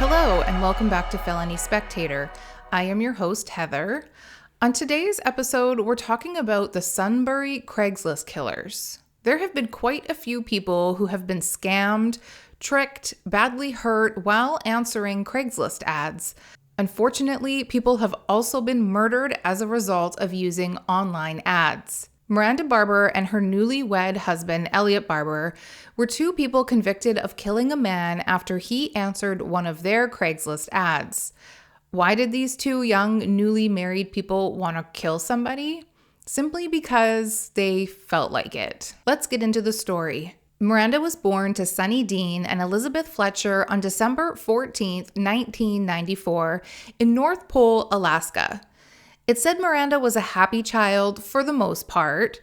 Hello, and welcome back to Felony Spectator. I am your host, Heather. On today's episode, we're talking about the Sunbury Craigslist Killers. There have been quite a few people who have been scammed, tricked, badly hurt while answering Craigslist ads. Unfortunately, people have also been murdered as a result of using online ads. Miranda Barbour and her newlywed husband, Elytte Barbour, were two people convicted of killing a man after he answered one of their Craigslist ads. Why did these two young, newly married people want to kill somebody? Simply because they felt like it. Let's get into the story. Miranda was born to Sonny Dean and Elizabeth Fletcher on December 14, 1994, in North Pole, Alaska. It said Miranda was a happy child for the most part.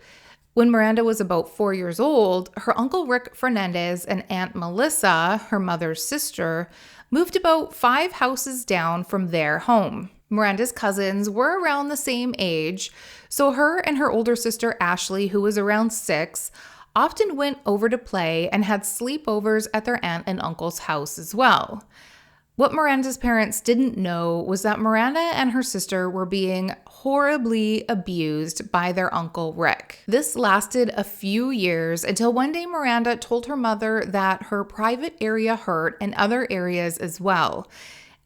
When Miranda was about 4 years old, her uncle Rick Fernandez and Aunt Melissa, her mother's sister, moved about 5 houses down from their home. Miranda's cousins were around the same age, so her and her older sister Ashley, who was around 6, often went over to play and had sleepovers at their aunt and uncle's house as well. What Miranda's parents didn't know was that Miranda and her sister were being horribly abused by their uncle Rick. This lasted a few years until one day Miranda told her mother that her private area hurt and other areas as well.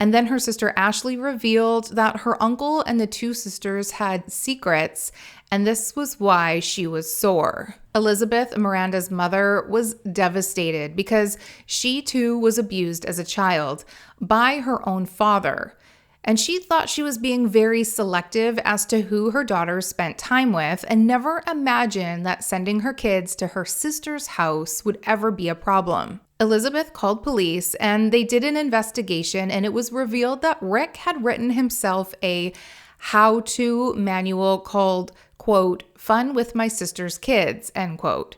And then her sister Ashley revealed that her uncle and the two sisters had secrets, and this was why she was sore. Elizabeth, Miranda's mother, was devastated because she too was abused as a child by her own father. And she thought she was being very selective as to who her daughters spent time with and never imagined that sending her kids to her sister's house would ever be a problem. Elizabeth called police and they did an investigation, and it was revealed that Rick had written himself a how-to manual called, quote, Fun with My Sister's Kids, end quote.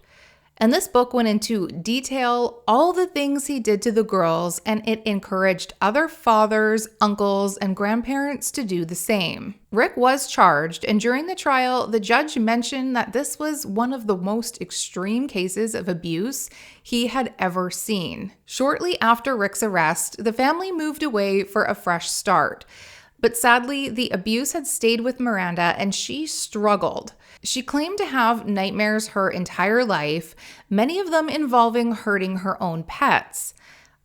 And this book went into detail all the things he did to the girls, and it encouraged other fathers, uncles, and grandparents to do the same. Rick was charged, and during the trial, the judge mentioned that this was one of the most extreme cases of abuse he had ever seen. Shortly after Rick's arrest, the family moved away for a fresh start. But sadly, the abuse had stayed with Miranda and she struggled. She claimed to have nightmares her entire life, many of them involving hurting her own pets.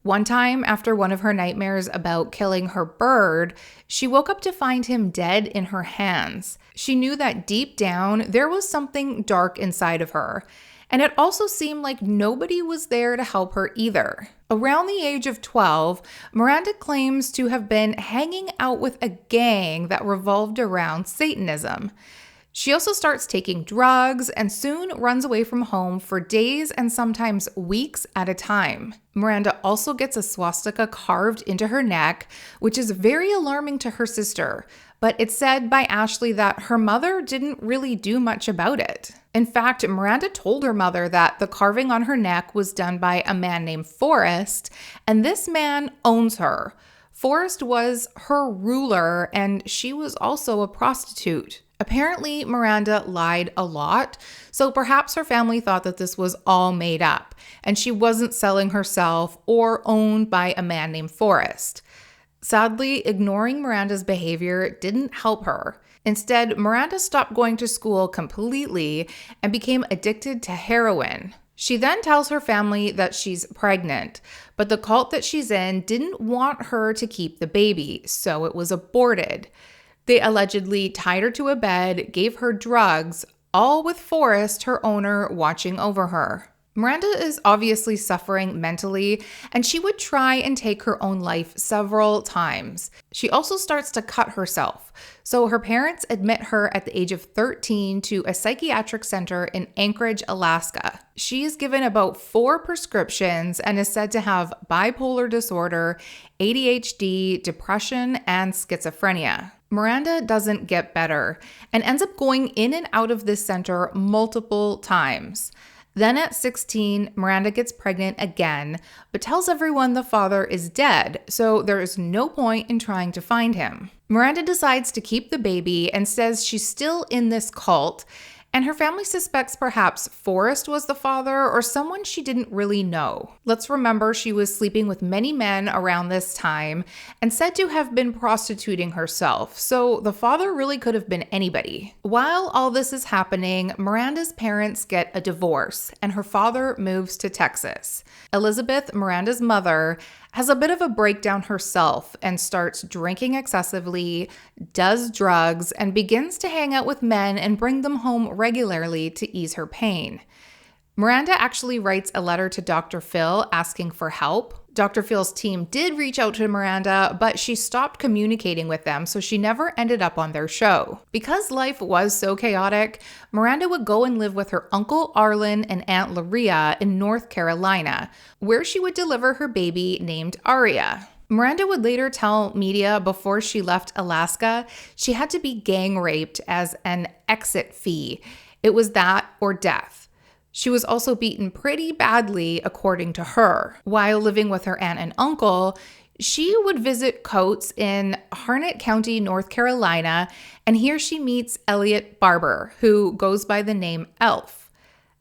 One time, after one of her nightmares about killing her bird, she woke up to find him dead in her hands. She knew that deep down, there was something dark inside of her. And it also seemed like nobody was there to help her either. Around the age of 12, Miranda claims to have been hanging out with a gang that revolved around Satanism. She also starts taking drugs and soon runs away from home for days and sometimes weeks at a time. Miranda also gets a swastika carved into her neck, which is very alarming to her sister, but it's said by Ashley that her mother didn't really do much about it. In fact, Miranda told her mother that the carving on her neck was done by a man named Forrest, and this man owns her. Forrest was her ruler, and she was also a prostitute. Apparently, Miranda lied a lot, so perhaps her family thought that this was all made up, and she wasn't selling herself or owned by a man named Forrest. Sadly, ignoring Miranda's behavior didn't help her. Instead, Miranda stopped going to school completely and became addicted to heroin. She then tells her family that she's pregnant, but the cult that she's in didn't want her to keep the baby, so it was aborted. They allegedly tied her to a bed, gave her drugs, all with Forrest, her owner, watching over her. Miranda is obviously suffering mentally, and she would try and take her own life several times. She also starts to cut herself, so her parents admit her at the age of 13 to a psychiatric center in Anchorage, Alaska. She is given about 4 prescriptions and is said to have bipolar disorder, ADHD, depression, and schizophrenia. Miranda doesn't get better and ends up going in and out of this center multiple times. Then at 16, Miranda gets pregnant again, but tells everyone the father is dead, so there is no point in trying to find him. Miranda decides to keep the baby and says she's still in this cult, And her family suspects perhaps Forrest was the father or someone she didn't really know. Let's remember she was sleeping with many men around this time and said to have been prostituting herself, so the father really could have been anybody. While all this is happening, Miranda's parents get a divorce and her father moves to Texas. Elizabeth, Miranda's mother, has a bit of a breakdown herself and starts drinking excessively, does drugs, and begins to hang out with men and bring them home regularly to ease her pain. Miranda actually writes a letter to Dr. Phil asking for help. Dr. Phil's team did reach out to Miranda, but she stopped communicating with them, so she never ended up on their show. Because life was so chaotic, Miranda would go and live with her Uncle Arlen and Aunt Laria in North Carolina, where she would deliver her baby named Aria. Miranda would later tell media before she left Alaska, she had to be gang raped as an exit fee. It was that or death. She was also beaten pretty badly, according to her. While living with her aunt and uncle, she would visit Coates in Harnett County, North Carolina, and here she meets Elytte Barbour, who goes by the name Elf.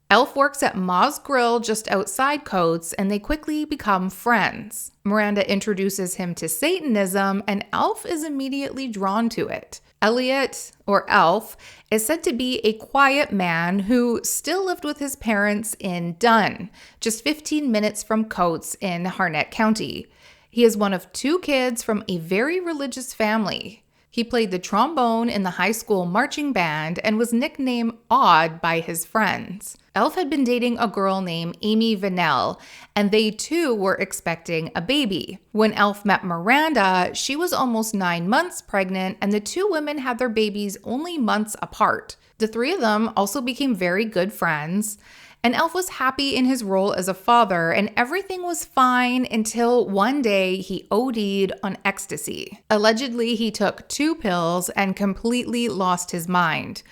Elf works at Ma's Grill just outside Coates, and they quickly become friends. Miranda introduces him to Satanism, and Elf is immediately drawn to it. Elytte, or Elf, is said to be a quiet man who still lived with his parents in Dunn, just 15 minutes from Coates in Harnett County. He is one of 2 kids from a very religious family. He played the trombone in the high school marching band and was nicknamed Odd by his friends. Elf had been dating a girl named Amy Vanell, and they too were expecting a baby. When Elf met Miranda, she was almost 9 months pregnant, and the 2 women had their babies only months apart. The 3 of them also became very good friends, and Elf was happy in his role as a father, and everything was fine until one day he OD'd on ecstasy. Allegedly, he took 2 pills and completely lost his mind.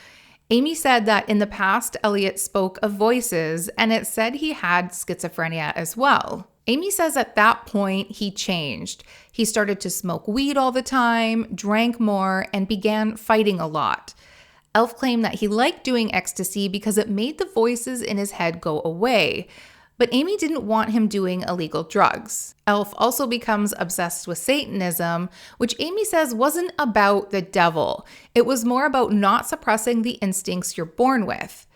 Amy said that in the past, Elytte spoke of voices, and it said he had schizophrenia as well. Amy says at that point, he changed. He started to smoke weed all the time, drank more, and began fighting a lot. Elf claimed that he liked doing ecstasy because it made the voices in his head go away, but Amy didn't want him doing illegal drugs. Elf also becomes obsessed with Satanism, which Amy says wasn't about the devil. It was more about not suppressing the instincts you're born with.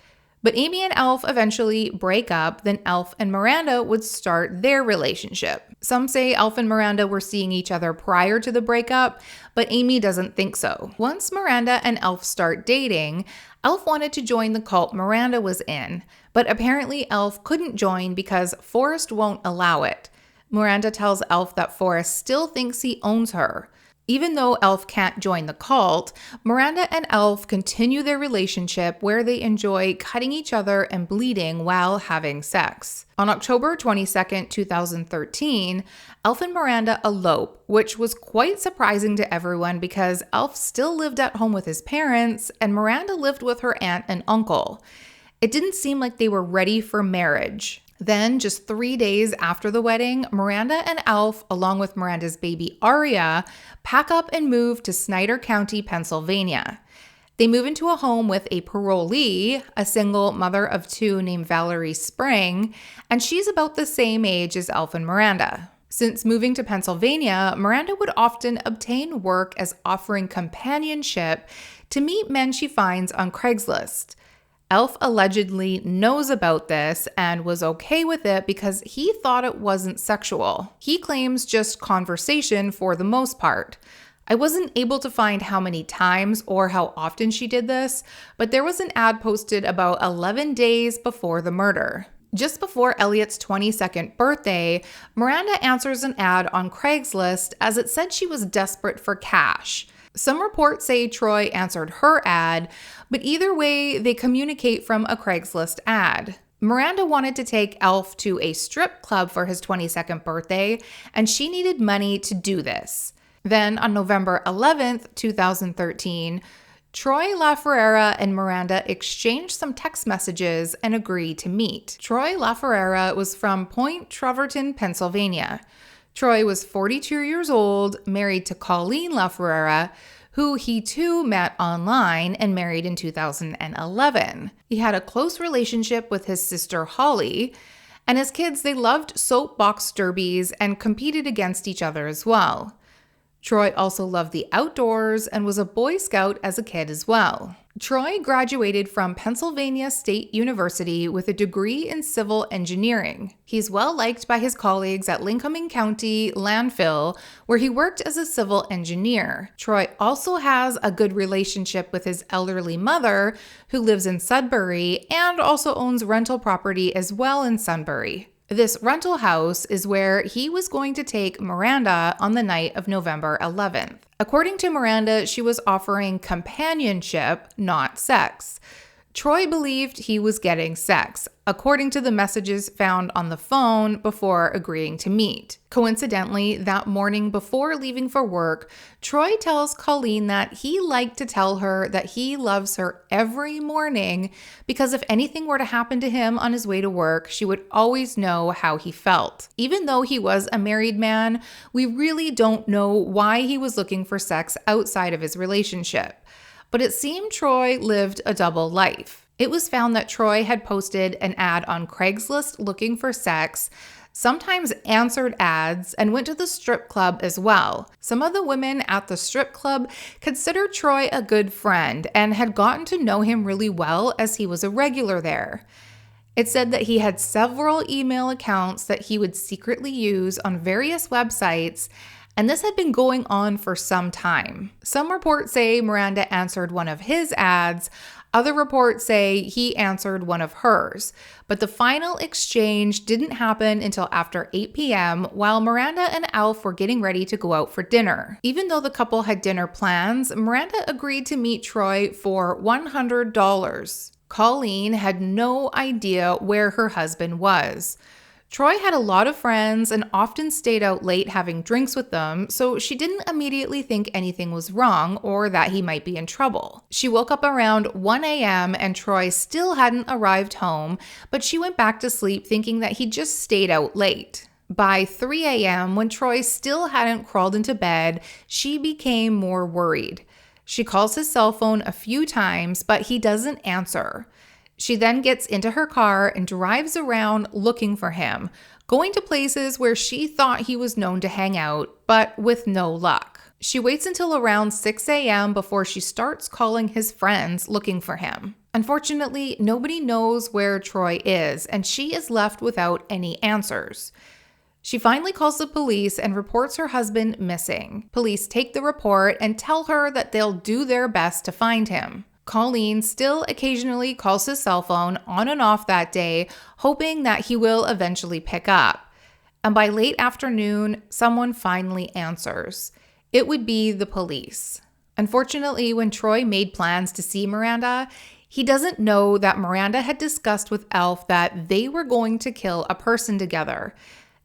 But Amy and Elf eventually break up, then Elf and Miranda would start their relationship. Some say Elf and Miranda were seeing each other prior to the breakup, but Amy doesn't think so. Once Miranda and Elf start dating, Elf wanted to join the cult Miranda was in, but apparently Elf couldn't join because Forrest won't allow it. Miranda tells Elf that Forrest still thinks he owns her. Even though Elf can't join the cult, Miranda and Elf continue their relationship where they enjoy cutting each other and bleeding while having sex. On October 22, 2013, Elf and Miranda elope, which was quite surprising to everyone because Elf still lived at home with his parents and Miranda lived with her aunt and uncle. It didn't seem like they were ready for marriage. Then, just 3 days after the wedding, Miranda and Elf, along with Miranda's baby Aria, pack up and move to Snyder County, Pennsylvania. They move into a home with a parolee, a single mother of 2 named Valerie Spring, and she's about the same age as Elf and Miranda. Since moving to Pennsylvania, Miranda would often obtain work as offering companionship to meet men she finds on Craigslist. Elf allegedly knows about this and was okay with it because he thought it wasn't sexual. He claims just conversation for the most part. I wasn't able to find how many times or how often she did this, but there was an ad posted about 11 days before the murder. Just before Elliott's 22nd birthday, Miranda answers an ad on Craigslist as it said she was desperate for cash. Some reports say Troy answered her ad, but either way, they communicate from a Craigslist ad. Miranda wanted to take Elf to a strip club for his 22nd birthday, and she needed money to do this. Then, on November 11th, 2013, Troy LaFerrara and Miranda exchanged some text messages and agreed to meet. Troy LaFerrara was from Point Trevorton, Pennsylvania. Troy was 42 years old, married to Colleen LaFerrara, who he too met online and married in 2011. He had a close relationship with his sister Holly, and as kids, they loved soapbox derbies and competed against each other as well. Troy also loved the outdoors and was a Boy Scout as a kid as well. Troy graduated from Pennsylvania State University with a degree in civil engineering. He's well liked by his colleagues at Lincoln County Landfill, where he worked as a civil engineer. Troy also has a good relationship with his elderly mother, who lives in Sudbury and also owns rental property as well in Sunbury. This rental house is where he was going to take Miranda on the night of November 11th. According to Miranda, she was offering companionship, not sex. Troy believed he was getting sex, according to the messages found on the phone before agreeing to meet. Coincidentally, that morning before leaving for work, Troy tells Colleen that he liked to tell her that he loves her every morning because if anything were to happen to him on his way to work, she would always know how he felt. Even though he was a married man, we really don't know why he was looking for sex outside of his relationship. But it seemed Troy lived a double life. It was found that Troy had posted an ad on Craigslist looking for sex, sometimes answered ads, and went to the strip club as well. Some of the women at the strip club considered Troy a good friend and had gotten to know him really well as he was a regular there. It said that he had several email accounts that he would secretly use on various websites, and this had been going on for some time. Some reports say Miranda answered one of his ads. Other reports say he answered one of hers. But the final exchange didn't happen until after 8 p.m. while Miranda and Alf were getting ready to go out for dinner. Even though the couple had dinner plans, Miranda agreed to meet Troy for $100. Colleen had no idea where her husband was. Troy had a lot of friends and often stayed out late having drinks with them, so she didn't immediately think anything was wrong or that he might be in trouble. She woke up around 1 a.m. and Troy still hadn't arrived home, but she went back to sleep thinking that he just stayed out late. By 3 a.m., when Troy still hadn't crawled into bed, she became more worried. She calls his cell phone a few times, but he doesn't answer. She then gets into her car and drives around looking for him, going to places where she thought he was known to hang out, but with no luck. She waits until around 6 a.m. before she starts calling his friends looking for him. Unfortunately, nobody knows where Troy is, and she is left without any answers. She finally calls the police and reports her husband missing. Police take the report and tell her that they'll do their best to find him. Colleen still occasionally calls his cell phone on and off that day, hoping that he will eventually pick up. And by late afternoon, someone finally answers. It would be the police. Unfortunately, when Troy made plans to see Miranda, he doesn't know that Miranda had discussed with Alf that they were going to kill a person together.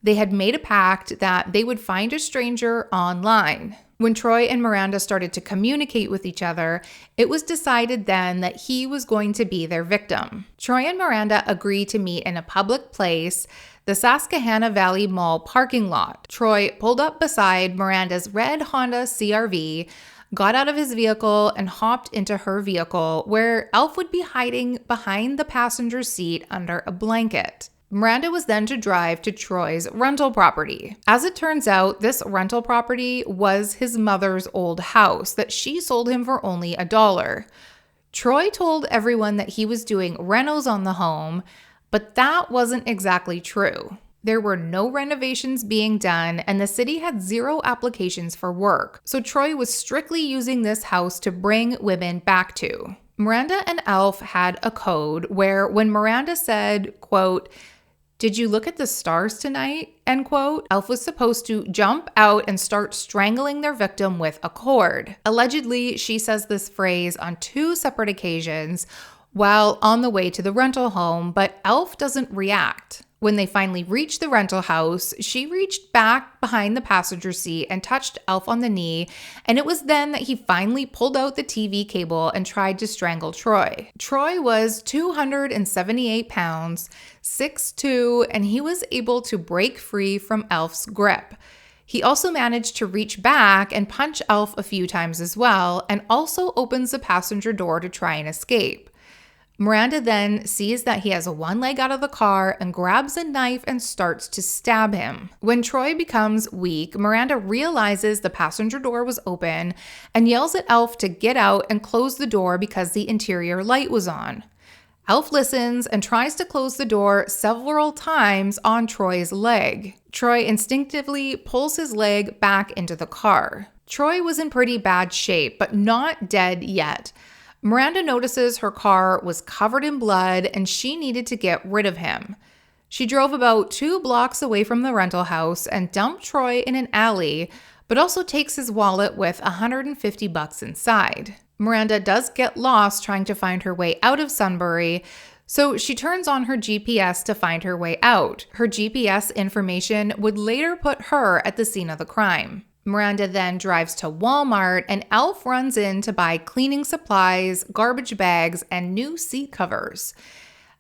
They had made a pact that they would find a stranger online. When Troy and Miranda started to communicate with each other, it was decided then that he was going to be their victim. Troy and Miranda agreed to meet in a public place, the Susquehanna Valley Mall parking lot. Troy pulled up beside Miranda's red Honda CR-V, got out of his vehicle, and hopped into her vehicle, where Alf would be hiding behind the passenger seat under a blanket. Miranda was then to drive to Troy's rental property. As it turns out, this rental property was his mother's old house that she sold him for only $1. Troy told everyone that he was doing renos on the home, but that wasn't exactly true. There were no renovations being done, and the city had 0 applications for work, so Troy was strictly using this house to bring women back to. Miranda and Alf had a code where when Miranda said, quote, "Did you look at the stars tonight?" end quote, Alf was supposed to jump out and start strangling their victim with a cord. Allegedly, she says this phrase on 2 separate occasions while on the way to the rental home, but Alf doesn't react. When they finally reached the rental house, she reached back behind the passenger seat and touched Alf on the knee, and it was then that he finally pulled out the TV cable and tried to strangle Troy. Troy was 278 pounds, 6'2", and he was able to break free from Alf's grip. He also managed to reach back and punch Elf a few times as well, and also opens the passenger door to try and escape. Miranda then sees that he has one leg out of the car and grabs a knife and starts to stab him. When Troy becomes weak, Miranda realizes the passenger door was open and yells at Elf to get out and close the door because the interior light was on. Elf listens and tries to close the door several times on Troy's leg. Troy instinctively pulls his leg back into the car. Troy was in pretty bad shape, but not dead yet. Miranda notices her car was covered in blood and she needed to get rid of him. She drove about 2 blocks away from the rental house and dumped Troy in an alley, but also takes his wallet with $150 inside. Miranda does get lost trying to find her way out of Sunbury, so she turns on her GPS to find her way out. Her GPS information would later put her at the scene of the crime. Miranda then drives to Walmart and Elf runs in to buy cleaning supplies, garbage bags, and new seat covers.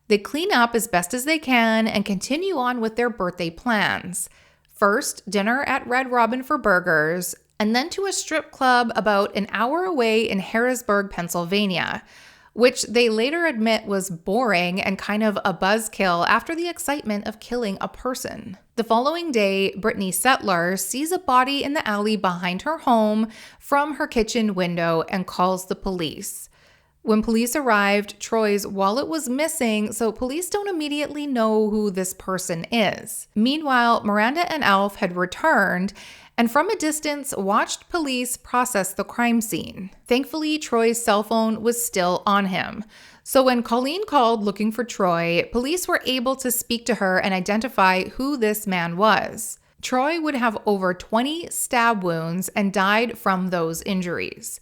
They clean up as best as they can and continue on with their birthday plans. First, dinner at Red Robin for burgers, and then to a strip club about an hour away in Harrisburg, Pennsylvania, which they later admit was boring and kind of a buzzkill after the excitement of killing a person. The following day, Brittany Settler sees a body in the alley behind her home from her kitchen window and calls the police. When police arrived, Troy's wallet was missing, so police don't immediately know who this person is. Meanwhile, Miranda and Elf had returned and from a distance watched police process the crime scene. Thankfully, Troy's cell phone was still on him. So when Colleen called looking for Troy, police were able to speak to her and identify who this man was. Troy would have over 20 stab wounds and died from those injuries.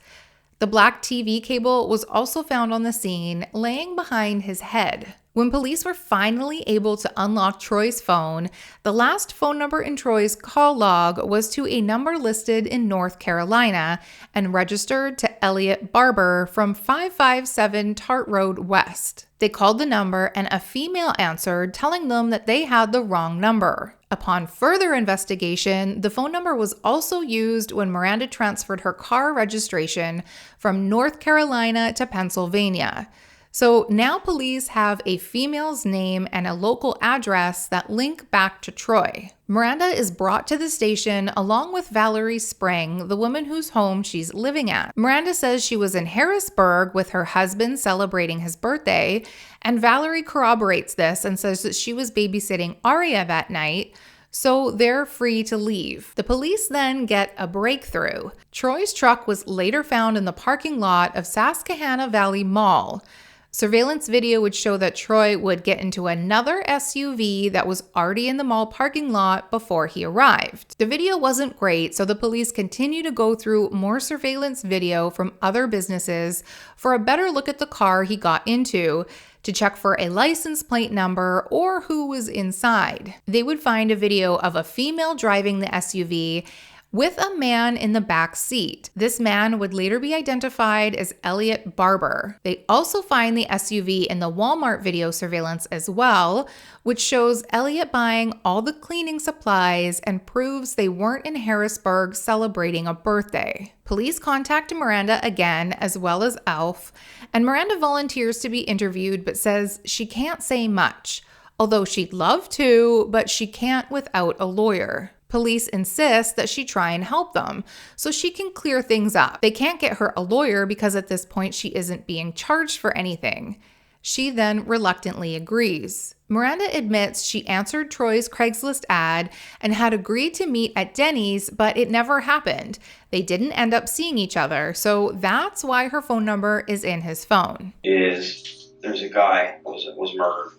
The black TV cable was also found on the scene, laying behind his head. When police were finally able to unlock Troy's phone, the last phone number in Troy's call log was to a number listed in North Carolina and registered to Elytte Barbour from 557 Tart Road West. They called the number and a female answered, telling them that they had the wrong number. Upon further investigation, the phone number was also used when Miranda transferred her car registration from North Carolina to Pennsylvania. So now police have a female's name and a local address that link back to Troy. Miranda is brought to the station along with Valerie Spring, the woman whose home she's living at. Miranda says she was in Harrisburg with her husband celebrating his birthday, and Valerie corroborates this and says that she was babysitting Aria that night, so they're free to leave. The police then get a breakthrough. Troy's truck was later found in the parking lot of Susquehanna Valley Mall. Surveillance video would show that Troy would get into another SUV that was already in the mall parking lot before he arrived. The video wasn't great, so the police continue to go through more surveillance video from other businesses for a better look at the car he got into, to check for a license plate number or who was inside. They would find a video of a female driving the SUV with a man in the back seat. This man would later be identified as Elytte Barbour. They also find the SUV in the Walmart video surveillance as well, which shows Elytte buying all the cleaning supplies and proves they weren't in Harrisburg celebrating a birthday. Police contact Miranda again, as well as Elf, and Miranda volunteers to be interviewed but says she can't say much, although she'd love to, but she can't without a lawyer. Police insist that she try and help them so she can clear things up. They can't get her a lawyer because at this point she isn't being charged for anything. She then reluctantly agrees. Miranda admits she answered Troy's Craigslist ad and had agreed to meet at Denny's, but it never happened. They didn't end up seeing each other, so that's why her phone number is in his phone. There's a guy was murdered.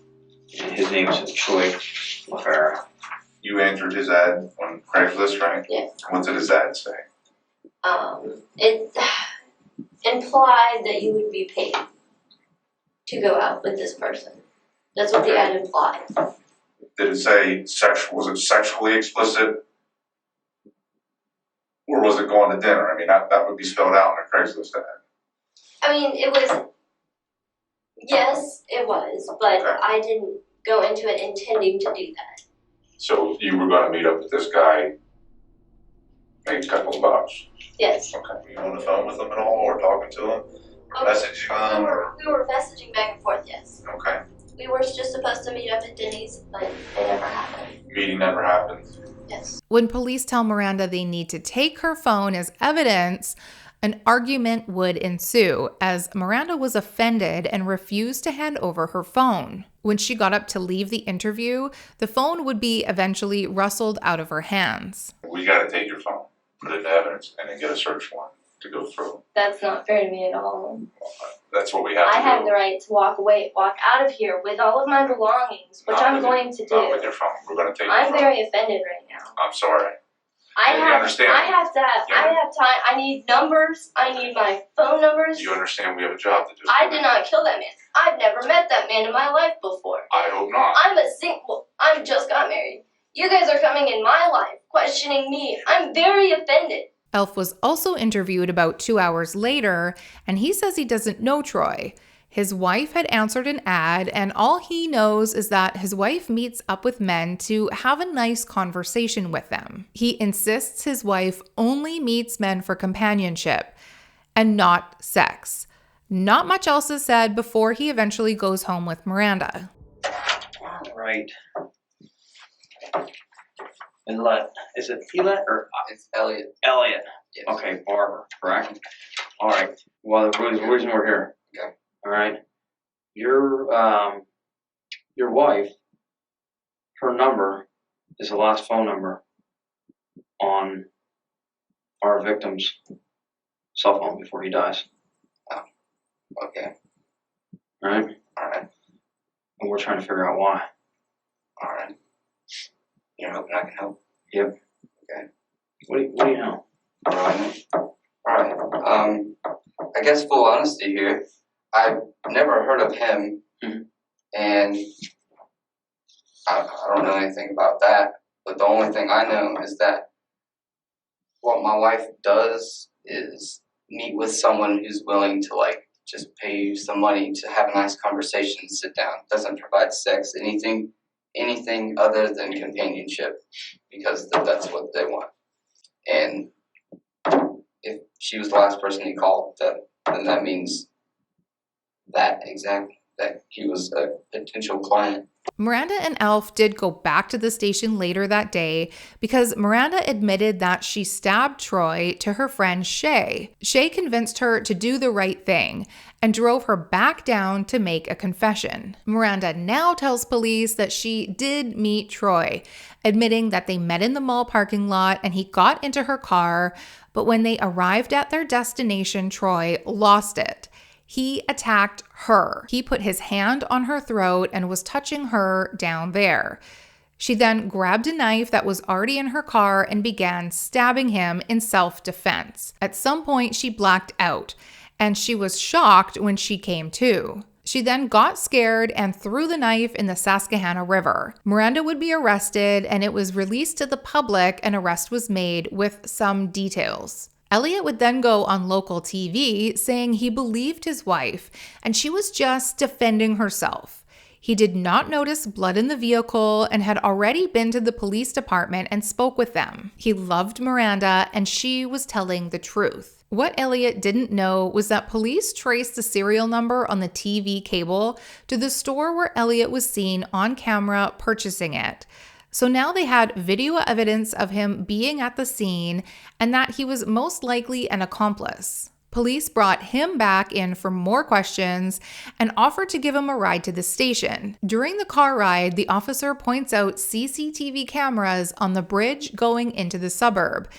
His name is Troy LaFerrara. You answered his ad on Craigslist, right? Yeah. What did his ad say? It implied that you would be paid to go out with this person. That's what the ad implied. Did it say was it sexually explicit? Or was it going to dinner? I mean, that would be spelled out in a Craigslist ad. I mean, yes, it was, but okay. I didn't go into it intending to do that. So you were going to meet up with this guy Like a couple of bucks. Yes. Okay. Were you on the phone with them at all, or talking to them? Messaging them? We were messaging back and forth, yes. Okay. We were just supposed to meet up at Denny's, but it never happened. Meeting never happened. Yes. When police tell Miranda they need to take her phone as evidence, an argument would ensue as Miranda was offended and refused to hand over her phone. When she got up to leave the interview, the phone would be eventually rustled out of her hands. We gotta take your phone, put it in evidence, and then get a search warrant to go through. That's not fair to me at all. That's what we have to do. I have the right to walk out of here with all of my belongings, which I'm going to do. Not with your phone. We're gonna take your phone. I'm very offended right now. I'm sorry. I You have understand? I have time. I need numbers. I need my phone numbers. You understand we have a job to do. I did not kill that man. I've never met that man in my life before. I hope not. I just got married. You guys are coming in my life, questioning me. I'm very offended. Elf was also interviewed about 2 hours later, and he says he doesn't know Troy. His wife had answered an ad, and all he knows is that his wife meets up with men to have a nice conversation with them. He insists his wife only meets men for companionship and not sex. Not much else is said before he eventually goes home with Miranda. All right. Elytte. Is it Elytte or It's Elytte. Elytte? Yes. Okay, Barbour, correct? All right. Well, the reason we're here. Okay. All right. Your wife, her number is the last phone number on our victim's cell phone before he dies. Okay. All right. All right. And we're trying to figure out why. All right. You're hoping I can help? Yep. Okay. What do you know? All right. I guess full honesty here. I've never heard of him, Mhm. and I don't know anything about that. But the only thing I know is that what my wife does is meet with someone who's willing to just pay you some money to have a nice conversation, sit down. Doesn't provide sex, anything other than companionship, because that's what they want. And if she was the last person he called, then that means that he was a potential client. Miranda and Elf did go back to the station later that day because Miranda admitted that she stabbed Troy to her friend Shay. Shay convinced her to do the right thing and drove her back down to make a confession. Miranda now tells police that she did meet Troy, admitting that they met in the mall parking lot and he got into her car, but when they arrived at their destination, Troy lost it. He attacked her. He put his hand on her throat and was touching her down there. She then grabbed a knife that was already in her car and began stabbing him in self-defense. At some point, she blacked out, and she was shocked when she came to. She then got scared and threw the knife in the Susquehanna River. Miranda would be arrested, and it was released to the public. An arrest was made with some details. Elytte would then go on local TV saying he believed his wife and she was just defending herself. He did not notice blood in the vehicle and had already been to the police department and spoke with them. He loved Miranda and she was telling the truth. What Elytte didn't know was that police traced the serial number on the TV cable to the store where Elytte was seen on camera purchasing it. So now they had video evidence of him being at the scene and that he was most likely an accomplice. Police brought him back in for more questions and offered to give him a ride to the station. During the car ride, the officer points out CCTV cameras on the bridge going into the suburb.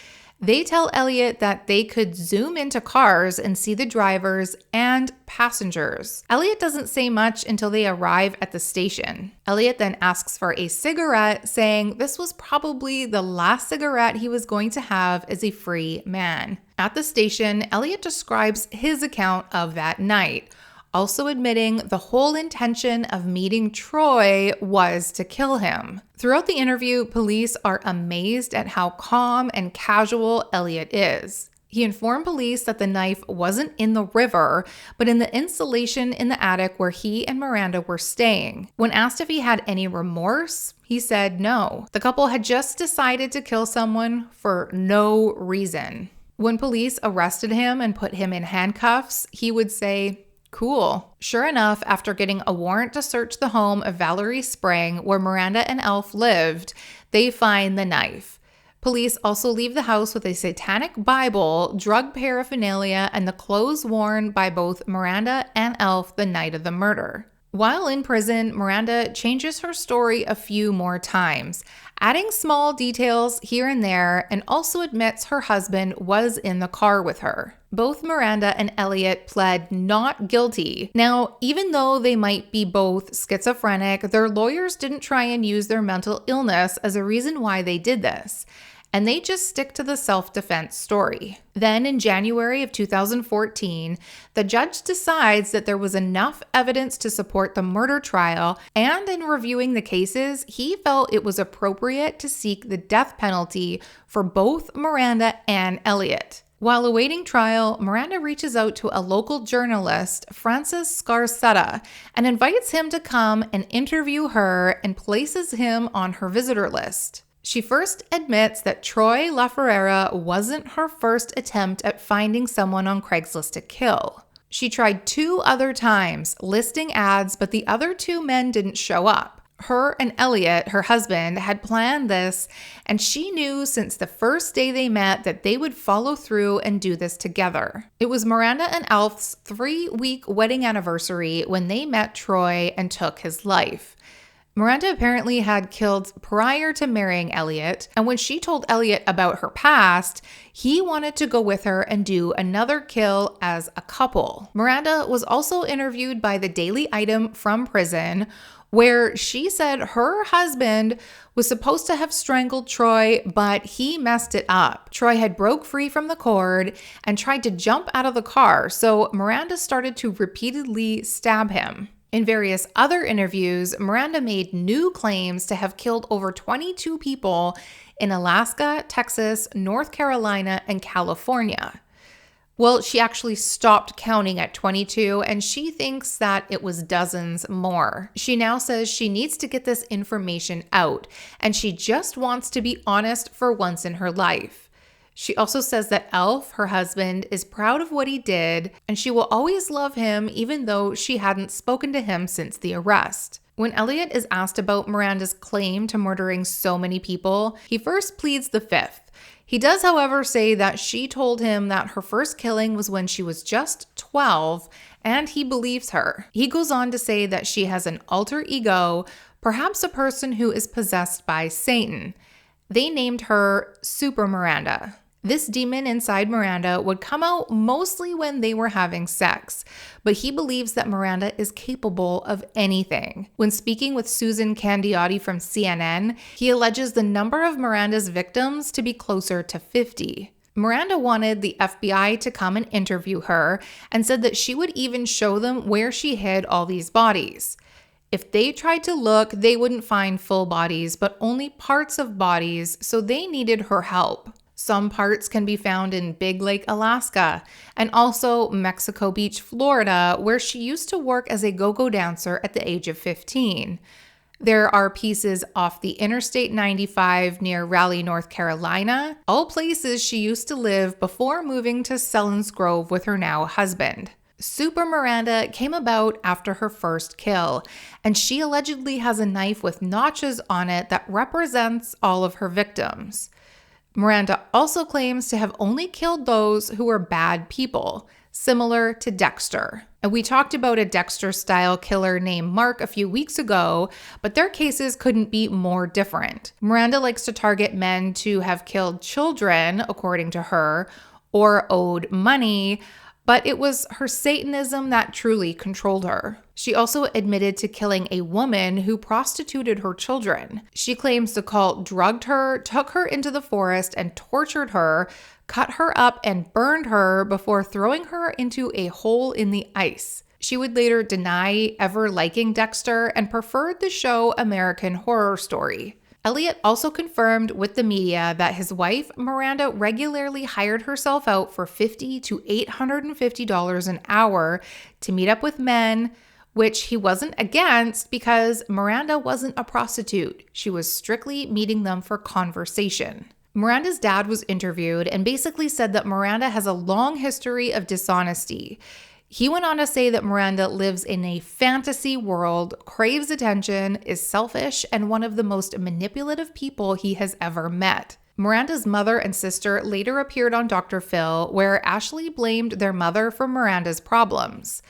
They tell Elytte that they could zoom into cars and see the drivers and passengers. Elytte doesn't say much until they arrive at the station. Elytte then asks for a cigarette, saying this was probably the last cigarette he was going to have as a free man. At the station, Elytte describes his account of that night, also admitting the whole intention of meeting Troy was to kill him. Throughout the interview, police are amazed at how calm and casual Elytte is. He informed police that the knife wasn't in the river, but in the insulation in the attic where he and Miranda were staying. When asked if he had any remorse, he said no. The couple had just decided to kill someone for no reason. When police arrested him and put him in handcuffs, he would say, "Cool." Sure enough, after getting a warrant to search the home of Valerie Spring, where Miranda and Elf lived, they find the knife. Police also leave the house with a satanic Bible, drug paraphernalia, and the clothes worn by both Miranda and Elf the night of the murder. While in prison, Miranda changes her story a few more times, adding small details here and there, and also admits her husband was in the car with her. Both Miranda and Elytte pled not guilty. Now, even though they might be both schizophrenic, their lawyers didn't try and use their mental illness as a reason why they did this, and they just stick to the self-defense story. Then in January of 2014, the judge decides that there was enough evidence to support the murder trial, and in reviewing the cases, he felt it was appropriate to seek the death penalty for both Miranda and Elytte. While awaiting trial, Miranda reaches out to a local journalist, Francis Scarcetta, and invites him to come and interview her and places him on her visitor list. She first admits that Troy LaFerrara wasn't her first attempt at finding someone on Craigslist to kill. She tried 2 other times listing ads, but the other 2 men didn't show up. Her and Elytte, her husband, had planned this, and she knew since the first day they met that they would follow through and do this together. It was Miranda and Elf's 3-week wedding anniversary when they met Troy and took his life. Miranda apparently had killed prior to marrying Elytte, and when she told Elytte about her past, he wanted to go with her and do another kill as a couple. Miranda was also interviewed by the Daily Item from prison, where she said her husband was supposed to have strangled Troy, but he messed it up. Troy had broke free from the cord and tried to jump out of the car, so Miranda started to repeatedly stab him. In various other interviews, Miranda made new claims to have killed over 22 people in Alaska, Texas, North Carolina, and California. Well, she actually stopped counting at 22, and she thinks that it was dozens more. She now says she needs to get this information out, and she just wants to be honest for once in her life. She also says that Elf, her husband, is proud of what he did, and she will always love him even though she hadn't spoken to him since the arrest. When Elytte is asked about Miranda's claim to murdering so many people, he first pleads the 5th. He does, however, say that she told him that her first killing was when she was just 12, and he believes her. He goes on to say that she has an alter ego, perhaps a person who is possessed by Satan. They named her Super Miranda. This demon inside Miranda would come out mostly when they were having sex, but he believes that Miranda is capable of anything. When speaking with Susan Candiotti from CNN, he alleges the number of Miranda's victims to be closer to 50. Miranda wanted the FBI to come and interview her and said that she would even show them where she hid all these bodies. If they tried to look, they wouldn't find full bodies, but only parts of bodies, so they needed her help. Some parts can be found in Big Lake, Alaska, and also Mexico Beach, Florida, where she used to work as a go-go dancer at the age of 15. There are pieces off the Interstate 95 near Raleigh, North Carolina, all places she used to live before moving to Selinsgrove with her now husband. Super Miranda came about after her first kill, and she allegedly has a knife with notches on it that represents all of her victims. Miranda also claims to have only killed those who were bad people, similar to Dexter. And we talked about a Dexter-style killer named Mark a few weeks ago, but their cases couldn't be more different. Miranda likes to target men to have killed children, according to her, or owed money, but it was her Satanism that truly controlled her. She also admitted to killing a woman who prostituted her children. She claims the cult drugged her, took her into the forest, and tortured her, cut her up, and burned her before throwing her into a hole in the ice. She would later deny ever liking Dexter and preferred the show American Horror Story. Elytte also confirmed with the media that his wife, Miranda, regularly hired herself out for $50 to $850 an hour to meet up with men, which he wasn't against because Miranda wasn't a prostitute. She was strictly meeting them for conversation. Miranda's dad was interviewed and basically said that Miranda has a long history of dishonesty. He went on to say that Miranda lives in a fantasy world, craves attention, is selfish, and one of the most manipulative people he has ever met. Miranda's mother and sister later appeared on Dr. Phil, where Ashley blamed their mother for Miranda's problems.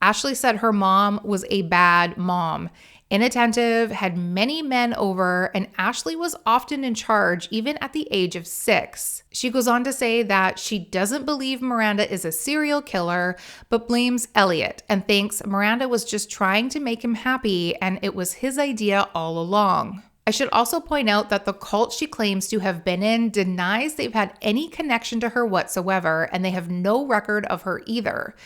Ashley said her mom was a bad mom, inattentive, had many men over, and Ashley was often in charge even at the age of 6. She goes on to say that she doesn't believe Miranda is a serial killer, but blames Elytte and thinks Miranda was just trying to make him happy and it was his idea all along. I should also point out that the cult she claims to have been in denies they've had any connection to her whatsoever, and they have no record of her either.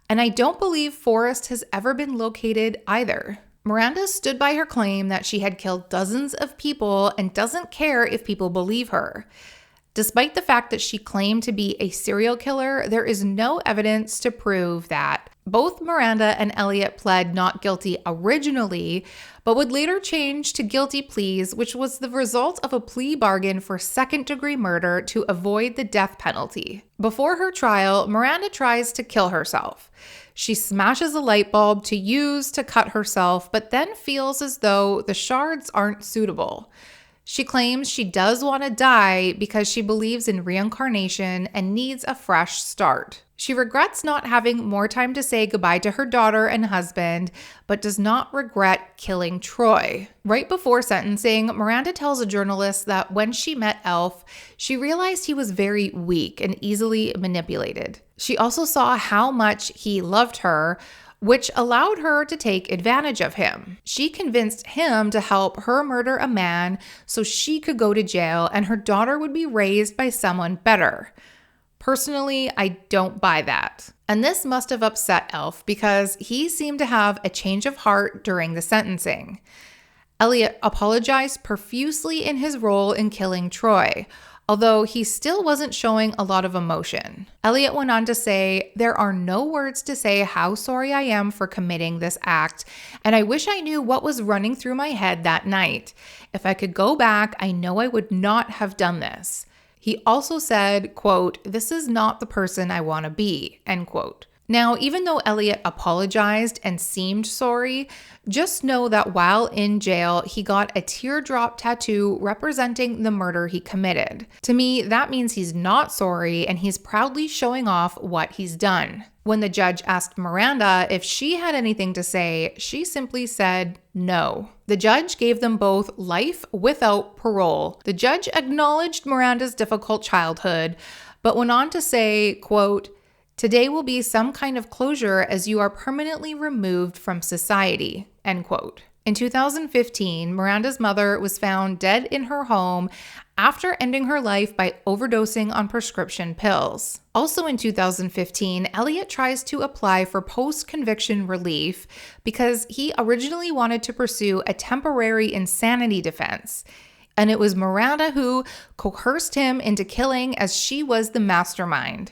And I don't believe Forrest has ever been located either. Miranda stood by her claim that she had killed dozens of people and doesn't care if people believe her. Despite the fact that she claimed to be a serial killer, there is no evidence to prove that. Both Miranda and Elytte pled not guilty originally, but would later change to guilty pleas, which was the result of a plea bargain for second-degree murder to avoid the death penalty. Before her trial, Miranda tries to kill herself. She smashes a light bulb to use to cut herself, but then feels as though the shards aren't suitable. She claims she does want to die because she believes in reincarnation and needs a fresh start. She regrets not having more time to say goodbye to her daughter and husband, but does not regret killing Troy. Right before sentencing, Miranda tells a journalist that when she met Elf, she realized he was very weak and easily manipulated. She also saw how much he loved her, which allowed her to take advantage of him. She convinced him to help her murder a man so she could go to jail and her daughter would be raised by someone better. Personally, I don't buy that. And this must have upset Elf because he seemed to have a change of heart during the sentencing. Elytte apologized profusely in his role in killing Troy, although he still wasn't showing a lot of emotion. Elytte went on to say, "There are no words to say how sorry I am for committing this act, and I wish I knew what was running through my head that night. If I could go back, I know I would not have done this." He also said, quote, "This is not the person I want to be," end quote. Now, even though Elytte apologized and seemed sorry, just know that while in jail, he got a teardrop tattoo representing the murder he committed. To me, that means he's not sorry and he's proudly showing off what he's done. When the judge asked Miranda if she had anything to say, she simply said no. The judge gave them both life without parole. The judge acknowledged Miranda's difficult childhood, but went on to say, quote, "Today will be some kind of closure as you are permanently removed from society," end quote. In 2015, Miranda's mother was found dead in her home after ending her life by overdosing on prescription pills. Also in 2015, Elytte tries to apply for post-conviction relief because he originally wanted to pursue a temporary insanity defense. And it was Miranda who coerced him into killing as she was the mastermind.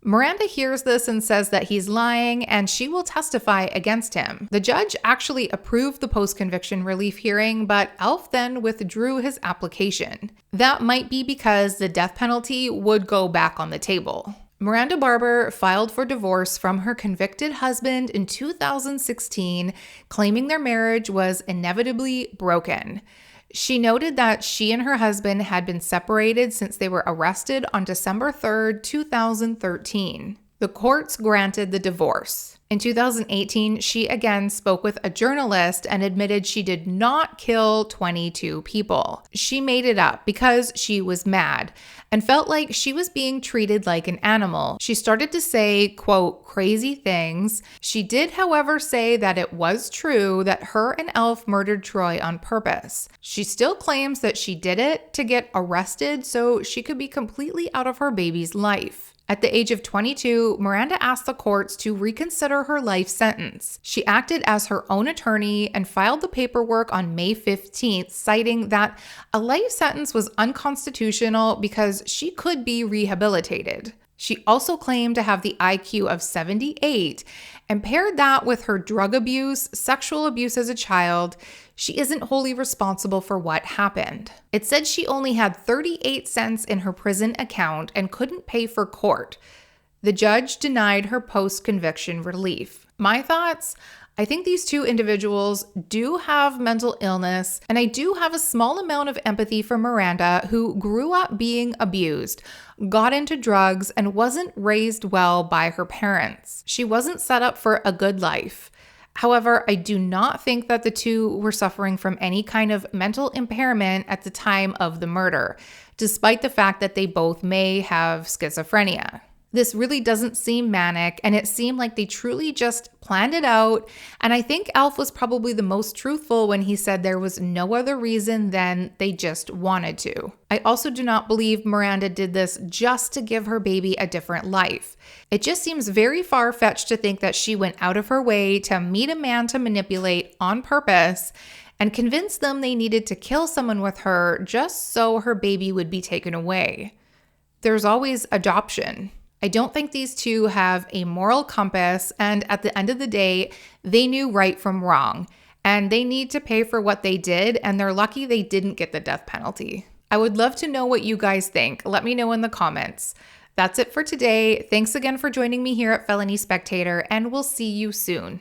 Miranda hears this and says that he's lying and she will testify against him. The judge actually approved the post-conviction relief hearing, but Elf then withdrew his application. That might be because the death penalty would go back on the table. Miranda Barbour filed for divorce from her convicted husband in 2016, claiming their marriage was inevitably broken. She noted that she and her husband had been separated since they were arrested on December 3rd, 2013. The courts granted the divorce. In 2018, she again spoke with a journalist and admitted she did not kill 22 people. She made it up because she was mad and felt like she was being treated like an animal. She started to say, quote, crazy things. She did, however, say that it was true that her and Elf murdered Troy on purpose. She still claims that she did it to get arrested so she could be completely out of her baby's life. At the age of 22, Miranda asked the courts to reconsider her life sentence. She acted as her own attorney and filed the paperwork on May 15th, citing that a life sentence was unconstitutional because she could be rehabilitated. She also claimed to have the IQ of 78 and paired that with her drug abuse, sexual abuse as a child. She isn't wholly responsible for what happened. It said she only had 38 cents in her prison account and couldn't pay for court. The judge denied her post-conviction relief. My thoughts? I think these two individuals do have mental illness, and I do have a small amount of empathy for Miranda, who grew up being abused, got into drugs, and wasn't raised well by her parents. She wasn't set up for a good life. However, I do not think that the two were suffering from any kind of mental impairment at the time of the murder, despite the fact that they both may have schizophrenia. This really doesn't seem manic, and it seemed like they truly just planned it out, and I think Alf was probably the most truthful when he said there was no other reason than they just wanted to. I also do not believe Miranda did this just to give her baby a different life. It just seems very far-fetched to think that she went out of her way to meet a man to manipulate on purpose and convince them they needed to kill someone with her just so her baby would be taken away. There's always adoption. I don't think these two have a moral compass, and at the end of the day, they knew right from wrong, and they need to pay for what they did, and they're lucky they didn't get the death penalty. I would love to know what you guys think. Let me know in the comments. That's it for today. Thanks again for joining me here at Felony Spectator, and we'll see you soon.